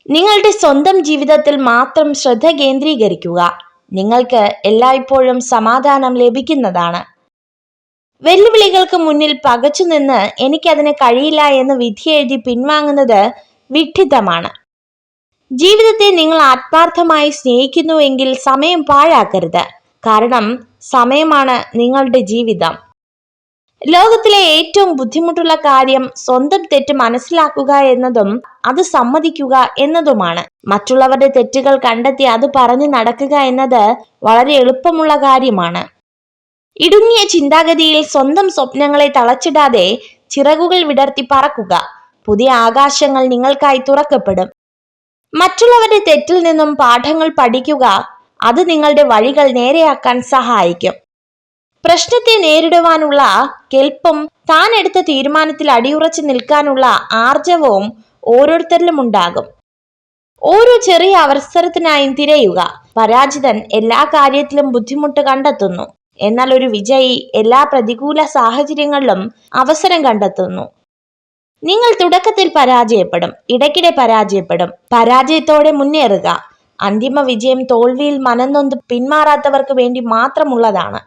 നിങ്ങളുടെ സ്വന്തം ജീവിതത്തിൽ മാത്രം ശ്രദ്ധ കേന്ദ്രീകരിക്കുക. നിങ്ങൾക്ക് എല്ലായ്പ്പോഴും സമാധാനം ലഭിക്കുന്നതാണ്. വെല്ലുവിളികൾക്ക് മുന്നിൽ പകച്ചുനിന്ന് എനിക്കതിന് കഴിയില്ല എന്ന് വിധിയെഴുതി പിൻവാങ്ങുന്നത് വിഡ്ഢിത്തമാണ്. ജീവിതത്തെ നിങ്ങൾ ആത്മാർത്ഥമായി സ്നേഹിക്കുന്നുവെങ്കിൽ സമയം പാഴാക്കരുത്. കാരണം സമയമാണ് നിങ്ങളുടെ ജീവിതം. ലോകത്തിലെ ഏറ്റവും ബുദ്ധിമുട്ടുള്ള കാര്യം സ്വന്തം തെറ്റ് മനസ്സിലാക്കുക എന്നതും അത് സമ്മതിക്കുക എന്നതുമാണ്. മറ്റുള്ളവരുടെ തെറ്റുകൾ കണ്ടെത്തി അത് പറഞ്ഞു നടക്കുക എന്നത് വളരെ എളുപ്പമുള്ള കാര്യമാണ്. ഇടുങ്ങിയ ചിന്താഗതിയിൽ സ്വന്തം സ്വപ്നങ്ങളെ തളച്ചിടാതെ ചിറകുകൾ വിടർത്തി പറക്കുക. പുതിയ ആകാശങ്ങൾ നിങ്ങൾക്കായി തുറക്കപ്പെടും. മറ്റുള്ളവരുടെ തെറ്റിൽ നിന്നും പാഠങ്ങൾ പഠിക്കുക. അത് നിങ്ങളുടെ വഴികൾ നേരെയാക്കാൻ സഹായിക്കും. പ്രശ്നത്തെ നേരിടുവാനുള്ള കെൽപ്പും താൻ എടുത്ത തീരുമാനത്തിൽ അടിയുറച്ചു നിൽക്കാനുള്ള ആർജവവും ഓരോരുത്തരിലും ഉണ്ടാകും. ഓരോ ചെറിയ അവസരത്തിനായും തിരയുക. പരാജിതൻ എല്ലാ കാര്യത്തിലും ബുദ്ധിമുട്ട് കണ്ടെത്തുന്നു, എന്നാൽ ഒരു വിജയി എല്ലാ പ്രതികൂല സാഹചര്യങ്ങളിലും അവസരം കണ്ടെത്തുന്നു. നിങ്ങൾ തുടക്കത്തിൽ പരാജയപ്പെടും, ഇടയ്ക്കിടെ പരാജയപ്പെടും. പരാജയത്തോടെ മുന്നേറുക. അന്തിമ വിജയം തോൽവിയിൽ മനംനൊന്ത് പിന്മാറാത്തവർക്ക് വേണ്ടി മാത്രമുള്ളതാണ്.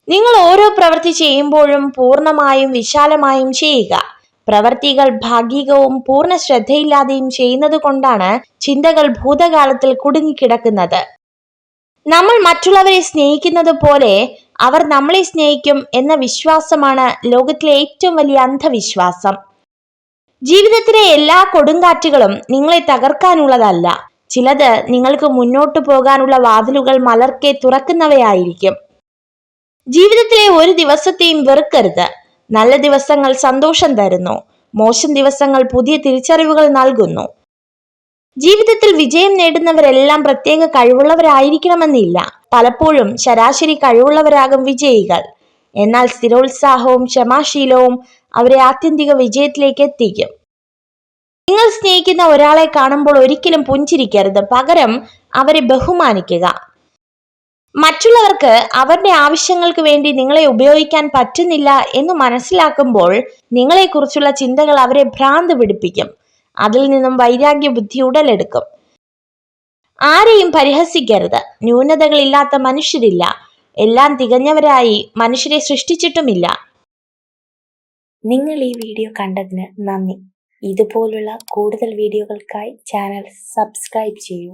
നിങ്ങൾ ഓരോ പ്രവൃത്തി ചെയ്യുമ്പോഴും പൂർണ്ണമായും വിശാലമായും ചെയ്യുക. പ്രവൃത്തികൾ ഭാഗികവും പൂർണ്ണ ശ്രദ്ധയില്ലാതെയും ചെയ്യുന്നത് കൊണ്ടാണ് ചിന്തകൾ ഭൂതകാലത്തിൽ കുടുങ്ങിക്കിടക്കുന്നത്. നമ്മൾ മറ്റുള്ളവരെ സ്നേഹിക്കുന്നത് പോലെ അവർ നമ്മളെ സ്നേഹിക്കും എന്ന വിശ്വാസമാണ് ലോകത്തിലെ ഏറ്റവും വലിയ അന്ധവിശ്വാസം. ജീവിതത്തിലെ എല്ലാ കൊടുങ്കാറ്റുകളും നിങ്ങളെ തകർക്കാനുള്ളതല്ല. ചിലത് നിങ്ങൾക്ക് മുന്നോട്ടു പോകാനുള്ള വാതിലുകൾ മലർക്കെ തുറക്കുന്നവയായിരിക്കും. ജീവിതത്തിലെ ഒരു ദിവസത്തെയും വെറുക്കരുത്. നല്ല ദിവസങ്ങൾ സന്തോഷം തരുന്നു, മോശം ദിവസങ്ങൾ പുതിയ തിരിച്ചറിവുകൾ നൽകുന്നു. ജീവിതത്തിൽ വിജയം നേടുന്നവരെല്ലാം പ്രത്യേക കഴിവുള്ളവരായിരിക്കണമെന്നില്ല. പലപ്പോഴും ശരാശരി കഴിവുള്ളവരാകും വിജയികൾ. എന്നാൽ സ്ഥിരോത്സാഹവും ക്ഷമാശീലവും അവരെ ആത്യന്തിക വിജയത്തിലേക്ക് എത്തിക്കും. നിങ്ങൾ സ്നേഹിക്കുന്ന ഒരാളെ കാണുമ്പോൾ ഒരിക്കലും പുഞ്ചിരിക്കരുത്. പകരം അവരെ ബഹുമാനിക്കുക. മറ്റുള്ളവർക്ക് അവരുടെ ആവശ്യങ്ങൾക്ക് വേണ്ടി നിങ്ങളെ ഉപയോഗിക്കാൻ പറ്റുന്നില്ല എന്ന് മനസ്സിലാക്കുമ്പോൾ നിങ്ങളെക്കുറിച്ചുള്ള ചിന്തകൾ അവരെ ഭ്രാന്ത് പിടിപ്പിക്കും. അതിൽ നിന്നും വൈരാഗ്യ ബുദ്ധി ഉടലെടുക്കും. ആരെയും പരിഹസിക്കരുത്. ന്യൂനതകളില്ലാത്ത മനുഷ്യരില്ല. എല്ലാം തികഞ്ഞവരായി മനുഷ്യരെ സൃഷ്ടിച്ചിട്ടുമില്ല. നിങ്ങൾ ഈ വീഡിയോ കണ്ടതിന് നന്ദി. ഇതുപോലുള്ള കൂടുതൽ വീഡിയോകൾക്കായി ചാനൽ സബ്സ്ക്രൈബ് ചെയ്യൂ.